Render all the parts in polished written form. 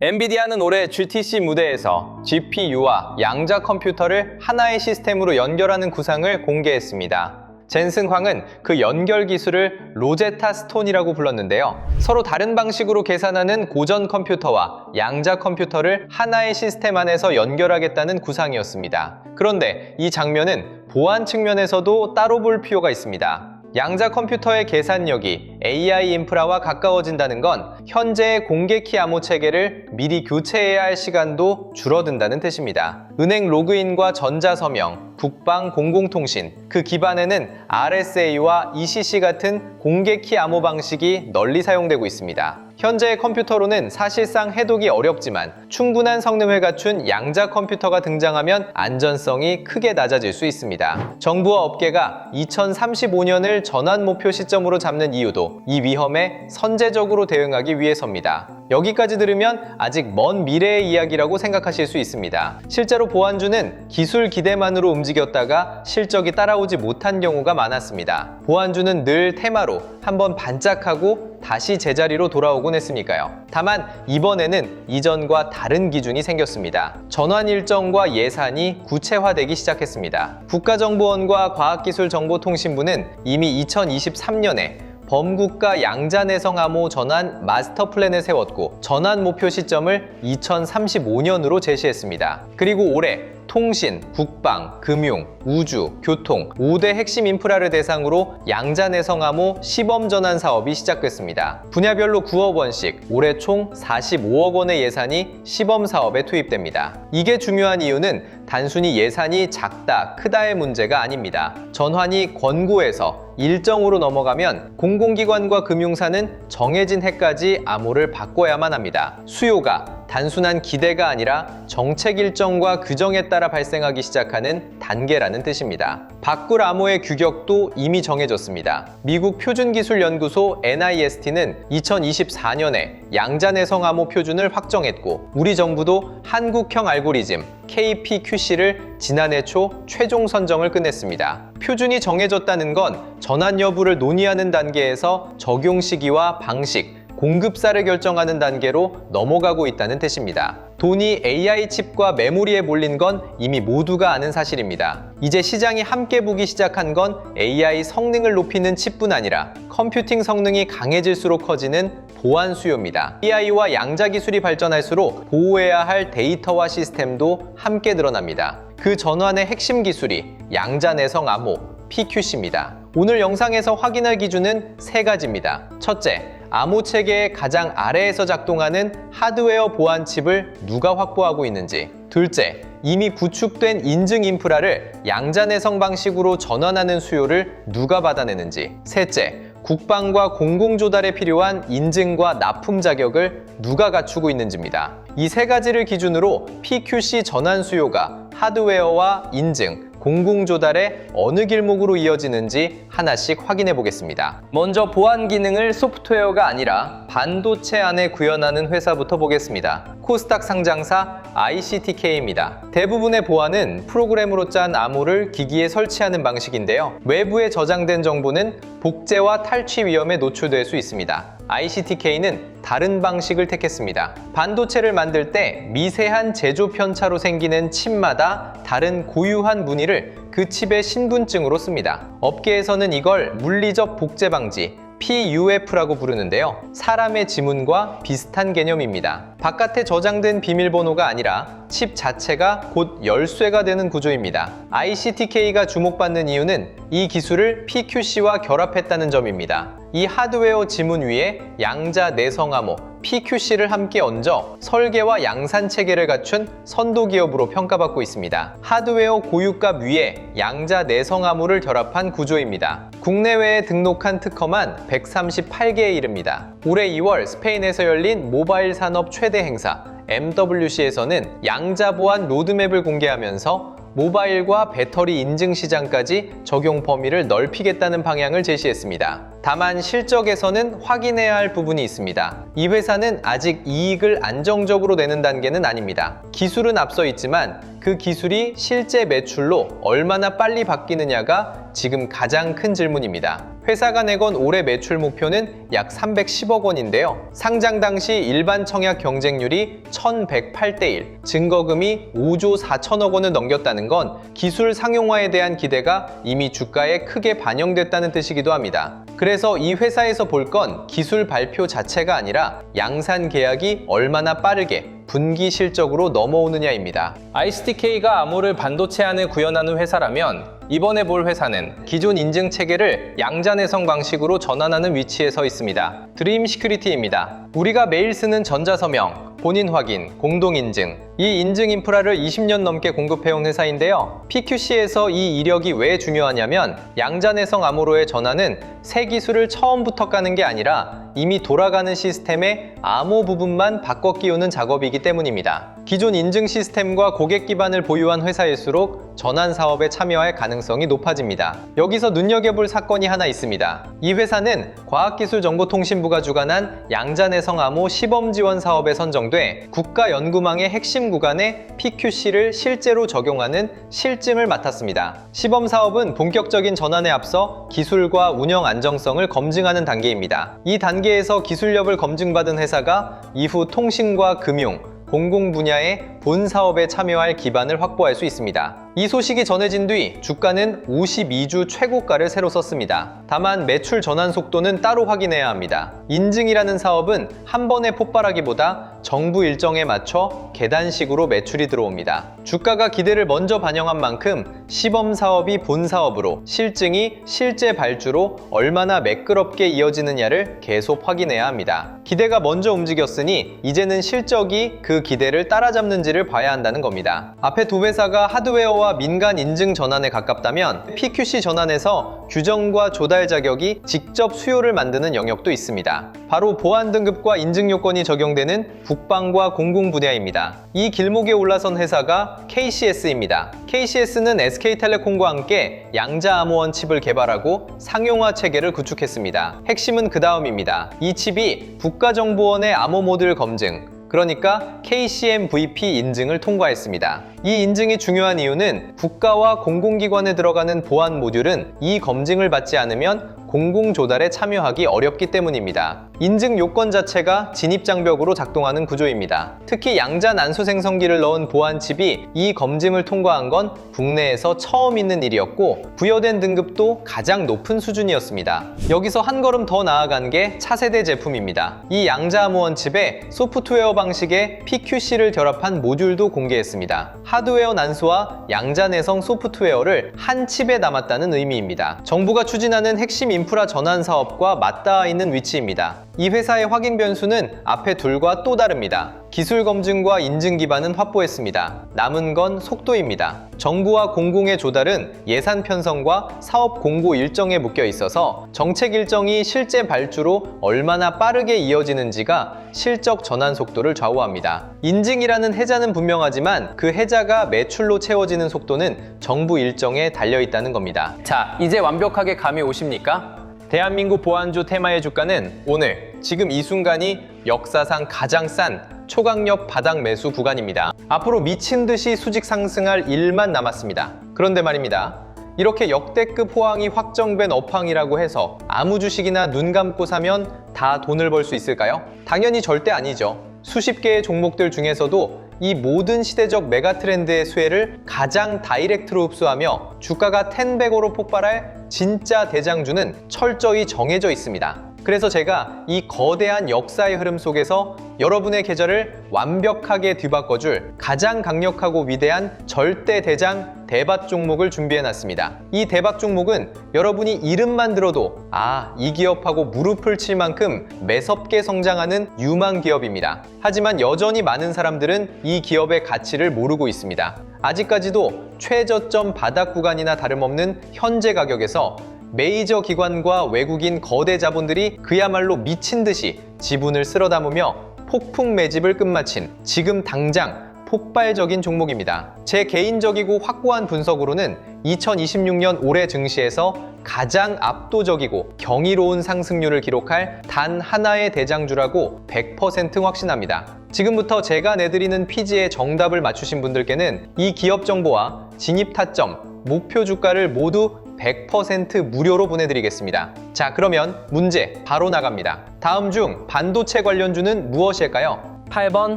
엔비디아는 올해 GTC 무대에서 GPU와 양자 컴퓨터를 하나의 시스템으로 연결하는 구상을 공개했습니다. 젠슨 황은 그 연결 기술을 로제타 스톤이라고 불렀는데요. 서로 다른 방식으로 계산하는 고전 컴퓨터와 양자 컴퓨터를 하나의 시스템 안에서 연결하겠다는 구상이었습니다. 그런데 이 장면은 보안 측면에서도 따로 볼 필요가 있습니다. 양자 컴퓨터의 계산력이 AI 인프라와 가까워진다는 건 현재의 공개키 암호 체계를 미리 교체해야 할 시간도 줄어든다는 뜻입니다. 은행 로그인과 전자서명, 국방 공공통신, 그 기반에는 RSA와 ECC 같은 공개키 암호 방식이 널리 사용되고 있습니다. 현재의 컴퓨터로는 사실상 해독이 어렵지만 충분한 성능을 갖춘 양자 컴퓨터가 등장하면 안전성이 크게 낮아질 수 있습니다. 정부와 업계가 2035년을 전환 목표 시점으로 잡는 이유도 이 위험에 선제적으로 대응하기 위해서입니다. 여기까지 들으면 아직 먼 미래의 이야기라고 생각하실 수 있습니다. 실제로 보안주는 기술 기대만으로 움직였다가 실적이 따라오지 못한 경우가 많았습니다. 보안주는 늘 테마로 한번 반짝하고 다시 제자리로 돌아오곤 했으니까요. 다만 이번에는 이전과 다른 기준이 생겼습니다. 전환 일정과 예산이 구체화되기 시작했습니다. 국가정보원과 과학기술정보통신부는 이미 2023년에 범국가 양자내성 암호 전환 마스터 플랜을 세웠고 전환 목표 시점을 2035년으로 제시했습니다. 그리고 올해 통신, 국방, 금융, 우주, 교통 5대 핵심 인프라를 대상으로 양자내성 암호 시범 전환 사업이 시작됐습니다. 분야별로 9억 원씩 올해 총 45억 원의 예산이 시범 사업에 투입됩니다. 이게 중요한 이유는 단순히 예산이 작다, 크다의 문제가 아닙니다. 전환이 권고해서 일정으로 넘어가면 공공기관과 금융사는 정해진 해까지 암호를 바꿔야만 합니다. 수요가 단순한 기대가 아니라 정책 일정과 규정에 따라 발생하기 시작하는 단계라는 뜻입니다. 바꿀 암호의 규격도 이미 정해졌습니다. 미국 표준기술연구소 NIST는 2024년에 양자내성 암호 표준을 확정했고 우리 정부도 한국형 알고리즘 KPQC를 지난해 초 최종 선정을 끝냈습니다. 표준이 정해졌다는 건 전환 여부를 논의하는 단계에서 적용 시기와 방식, 공급사를 결정하는 단계로 넘어가고 있다는 뜻입니다. 돈이 AI 칩과 메모리에 몰린 건 이미 모두가 아는 사실입니다. 이제 시장이 함께 보기 시작한 건 AI 성능을 높이는 칩뿐 아니라 컴퓨팅 성능이 강해질수록 커지는 보안 수요입니다. AI와 양자 기술이 발전할수록 보호해야 할 데이터와 시스템도 함께 늘어납니다. 그 전환의 핵심 기술이 양자내성 암호, PQC입니다. 오늘 영상에서 확인할 기준은 3가지입니다. 첫째, 암호 체계의 가장 아래에서 작동하는 하드웨어 보안 칩을 누가 확보하고 있는지. 둘째, 이미 구축된 인증 인프라를 양자내성 방식으로 전환하는 수요를 누가 받아내는지. 셋째, 국방과 공공조달에 필요한 인증과 납품 자격을 누가 갖추고 있는지입니다. 이 3가지를 기준으로 PQC 전환 수요가 하드웨어와 인증, 공공조달의 어느 길목으로 이어지는지 하나씩 확인해 보겠습니다. 먼저 보안 기능을 소프트웨어가 아니라 반도체 안에 구현하는 회사부터 보겠습니다. 코스닥 상장사 ICTK입니다. 대부분의 보안은 프로그램으로 짠 암호를 기기에 설치하는 방식인데요. 외부에 저장된 정보는 복제와 탈취 위험에 노출될 수 있습니다. ICTK는 다른 방식을 택했습니다. 반도체를 만들 때 미세한 제조 편차로 생기는 칩마다 다른 고유한 무늬를 그 칩의 신분증으로 씁니다. 업계에서는 이걸 물리적 복제 방지, PUF라고 부르는데요. 사람의 지문과 비슷한 개념입니다. 바깥에 저장된 비밀번호가 아니라 칩 자체가 곧 열쇠가 되는 구조입니다. ICTK가 주목받는 이유는 이 기술을 PQC와 결합했다는 점입니다. 이 하드웨어 지문 위에 양자 내성 암호 PQC를 함께 얹어 설계와 양산 체계를 갖춘 선도 기업으로 평가받고 있습니다. 하드웨어 고유값 위에 양자 내성 암호를 결합한 구조입니다. 국내외에 등록한 특허만 138개에 이릅니다. 올해 2월 스페인에서 열린 모바일 산업 최대 행사 MWC에서는 양자 보안 로드맵을 공개하면서 모바일과 배터리 인증 시장까지 적용 범위를 넓히겠다는 방향을 제시했습니다. 다만 실적에서는 확인해야 할 부분이 있습니다. 이 회사는 아직 이익을 안정적으로 내는 단계는 아닙니다. 기술은 앞서 있지만 그 기술이 실제 매출로 얼마나 빨리 바뀌느냐가 지금 가장 큰 질문입니다. 회사가 내건 올해 매출 목표는 약 310억 원인데요. 상장 당시 일반 청약 경쟁률이 1108대 1, 증거금이 5조 4천억 원을 넘겼다는 건 기술 상용화에 대한 기대가 이미 주가에 크게 반영됐다는 뜻이기도 합니다. 그래서 이 회사에서 볼 건 기술 발표 자체가 아니라 양산 계약이 얼마나 빠르게 분기 실적으로 넘어오느냐입니다. ISDK가 암호를 반도체 안에 구현하는 회사라면 이번에 볼 회사는 기존 인증 체계를 양자내성 방식으로 전환하는 위치에 서 있습니다. 드림 시큐리티입니다. 우리가 매일 쓰는 전자서명, 본인 확인, 공동인증, 이 인증 인프라를 20년 넘게 공급해온 회사인데요. PQC에서 이 이력이 왜 중요하냐면 양자내성 암호로의 전환은 새 기술을 처음부터 까는 게 아니라 이미 돌아가는 시스템의 암호 부분만 바꿔 끼우는 작업이기 때문입니다. 기존 인증 시스템과 고객 기반을 보유한 회사일수록 전환 사업에 참여할 가능성이 높아집니다. 여기서 눈여겨볼 사건이 하나 있습니다. 이 회사는 과학기술정보통신부가 주관한 양자내성 암호 시범 지원 사업에 선정돼 국가연구망의 핵심 구간에 PQC를 실제로 적용하는 실증을 맡았습니다. 시범 사업은 본격적인 전환에 앞서 기술과 운영 안정성을 검증하는 단계입니다. 이 단계에서 기술력을 검증받은 회사가 이후 통신과 금융, 공공 분야의 본 사업에 참여할 기반을 확보할 수 있습니다. 이 소식이 전해진 뒤 주가는 52주 최고가를 새로 썼습니다. 다만 매출 전환 속도는 따로 확인해야 합니다. 인증이라는 사업은 한 번에 폭발하기보다 정부 일정에 맞춰 계단식으로 매출이 들어옵니다. 주가가 기대를 먼저 반영한 만큼 시범 사업이 본 사업으로, 실증이 실제 발주로 얼마나 매끄럽게 이어지느냐를 계속 확인해야 합니다. 기대가 먼저 움직였으니 이제는 실적이 그 기대를 따라잡는지를 봐야 한다는 겁니다. 앞에 두 회사가 하드웨어와 민간 인증 전환에 가깝다면 PQC 전환에서 규정과 조달 자격이 직접 수요를 만드는 영역도 있습니다. 바로 보안 등급과 인증 요건이 적용되는 국방과 공공 분야입니다. 이 길목에 올라선 회사가 KCS입니다. KCS는 SK텔레콤과 함께 양자 암호원 칩을 개발하고 상용화 체계를 구축했습니다. 핵심은 그 다음입니다. 이 칩이 국가정보원의 암호 모듈 검증, 그러니까 KCMVP 인증을 통과했습니다. 이 인증이 중요한 이유는 국가와 공공기관에 들어가는 보안 모듈은 이 검증을 받지 않으면 공공 조달에 참여하기 어렵기 때문입니다. 인증 요건 자체가 진입장벽으로 작동하는 구조입니다. 특히 양자 난수 생성기를 넣은 보안 칩이 이 검증을 통과한 건 국내에서 처음 있는 일이었고 부여된 등급도 가장 높은 수준이었습니다. 여기서 한 걸음 더 나아간 게 차세대 제품입니다. 이 양자 암호원 칩에 소프트웨어 방식의 PQC를 결합한 모듈도 공개했습니다. 하드웨어 난수와 양자 내성 소프트웨어를 한 칩에 담았다는 의미입니다. 정부가 추진하는 핵심 인프라 전환 사업과 맞닿아 있는 위치입니다. 이 회사의 확인 변수는 앞에 둘과 또 다릅니다. 기술 검증과 인증 기반은 확보했습니다. 남은 건 속도입니다. 정부와 공공의 조달은 예산 편성과 사업 공고 일정에 묶여 있어서 정책 일정이 실제 발주로 얼마나 빠르게 이어지는지가 실적 전환 속도를 좌우합니다. 인증이라는 해자는 분명하지만 그 해자가 매출로 채워지는 속도는 정부 일정에 달려있다는 겁니다. 자, 이제 완벽하게 감이 오십니까? 대한민국 보안주 테마의 주가는 오늘 지금 이 순간이 역사상 가장 싼 초강력 바닥 매수 구간입니다. 앞으로 미친 듯이 수직 상승할 일만 남았습니다. 그런데 말입니다. 이렇게 역대급 호황이 확정된 업황이라고 해서 아무 주식이나 눈 감고 사면 다 돈을 벌 수 있을까요? 당연히 절대 아니죠. 수십 개의 종목들 중에서도 이 모든 시대적 메가 트렌드의 수혜를 가장 다이렉트로 흡수하며 주가가 10배고로 폭발할 진짜 대장주는 철저히 정해져 있습니다. 그래서 제가 이 거대한 역사의 흐름 속에서 여러분의 계절을 완벽하게 뒤바꿔줄 가장 강력하고 위대한 절대 대장 대박 종목을 준비해놨습니다. 이 대박 종목은 여러분이 이름만 들어도 이 기업하고 무릎을 칠 만큼 매섭게 성장하는 유망 기업입니다. 하지만 여전히 많은 사람들은 이 기업의 가치를 모르고 있습니다. 아직까지도 최저점 바닥 구간이나 다름없는 현재 가격에서 메이저 기관과 외국인 거대 자본들이 그야말로 미친 듯이 지분을 쓸어 담으며 폭풍 매집을 끝마친 지금 당장 폭발적인 종목입니다. 제 개인적이고 확고한 분석으로는 2026년 올해 증시에서 가장 압도적이고 경이로운 상승률을 기록할 단 하나의 대장주라고 100% 확신합니다. 지금부터 제가 내드리는 퀴즈의 정답을 맞추신 분들께는 이 기업 정보와 진입 타점, 목표 주가를 모두 100% 무료로 보내드리겠습니다. 자, 그러면 문제 바로 나갑니다. 다음 중 반도체 관련주는 무엇일까요? 8번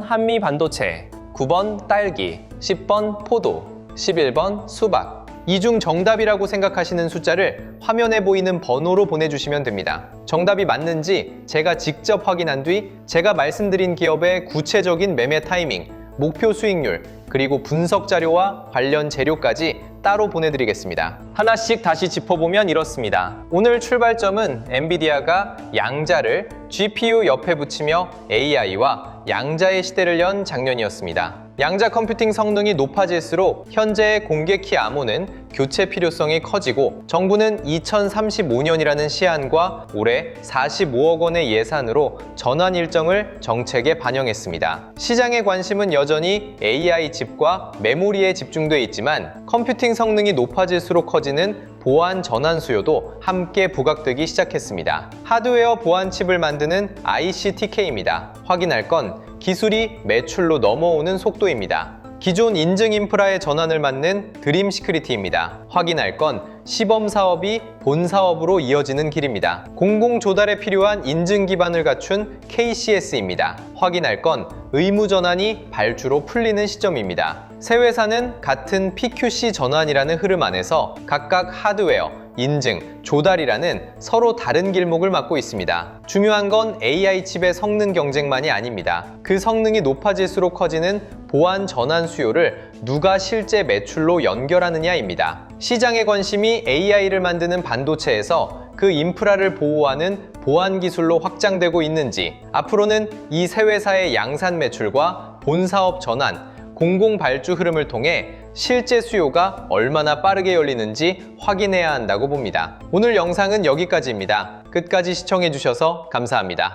한미반도체, 9번 딸기, 10번 포도, 11번 수박. 이 중 정답이라고 생각하시는 숫자를 화면에 보이는 번호로 보내주시면 됩니다. 정답이 맞는지 제가 직접 확인한 뒤 제가 말씀드린 기업의 구체적인 매매 타이밍, 목표 수익률, 그리고 분석 자료와 관련 재료까지 따로 보내드리겠습니다. 하나씩 다시 짚어보면 이렇습니다. 오늘 출발점은 엔비디아가 양자를 GPU 옆에 붙이며 AI와 양자의 시대를 연 작년이었습니다. 양자 컴퓨팅 성능이 높아질수록 현재의 공개키 암호는 교체 필요성이 커지고 정부는 2035년이라는 시한과 올해 45억 원의 예산으로 전환 일정을 정책에 반영했습니다. 시장의 관심은 여전히 AI 칩과 메모리에 집중돼 있지만 컴퓨팅 성능이 높아질수록 커지는 보안 전환 수요도 함께 부각되기 시작했습니다. 하드웨어 보안 칩을 만드는 ICTK입니다. 확인할 건 기술이 매출로 넘어오는 속도입니다. 기존 인증 인프라의 전환을 맡는 드림 시큐리티입니다. 확인할 건 시범 사업이 본 사업으로 이어지는 길입니다. 공공 조달에 필요한 인증 기반을 갖춘 KCS입니다. 확인할 건 의무 전환이 발주로 풀리는 시점입니다. 세 회사는 같은 PQC 전환이라는 흐름 안에서 각각 하드웨어, 인증, 조달이라는 서로 다른 길목을 맡고 있습니다. 중요한 건 AI 칩의 성능 경쟁만이 아닙니다. 그 성능이 높아질수록 커지는 보안 전환 수요를 누가 실제 매출로 연결하느냐입니다. 시장의 관심이 AI를 만드는 반도체에서 그 인프라를 보호하는 보안 기술로 확장되고 있는지, 앞으로는 이 세 회사의 양산 매출과 본 사업 전환, 공공 발주 흐름을 통해 실제 수요가 얼마나 빠르게 열리는지 확인해야 한다고 봅니다. 오늘 영상은 여기까지입니다. 끝까지 시청해주셔서 감사합니다.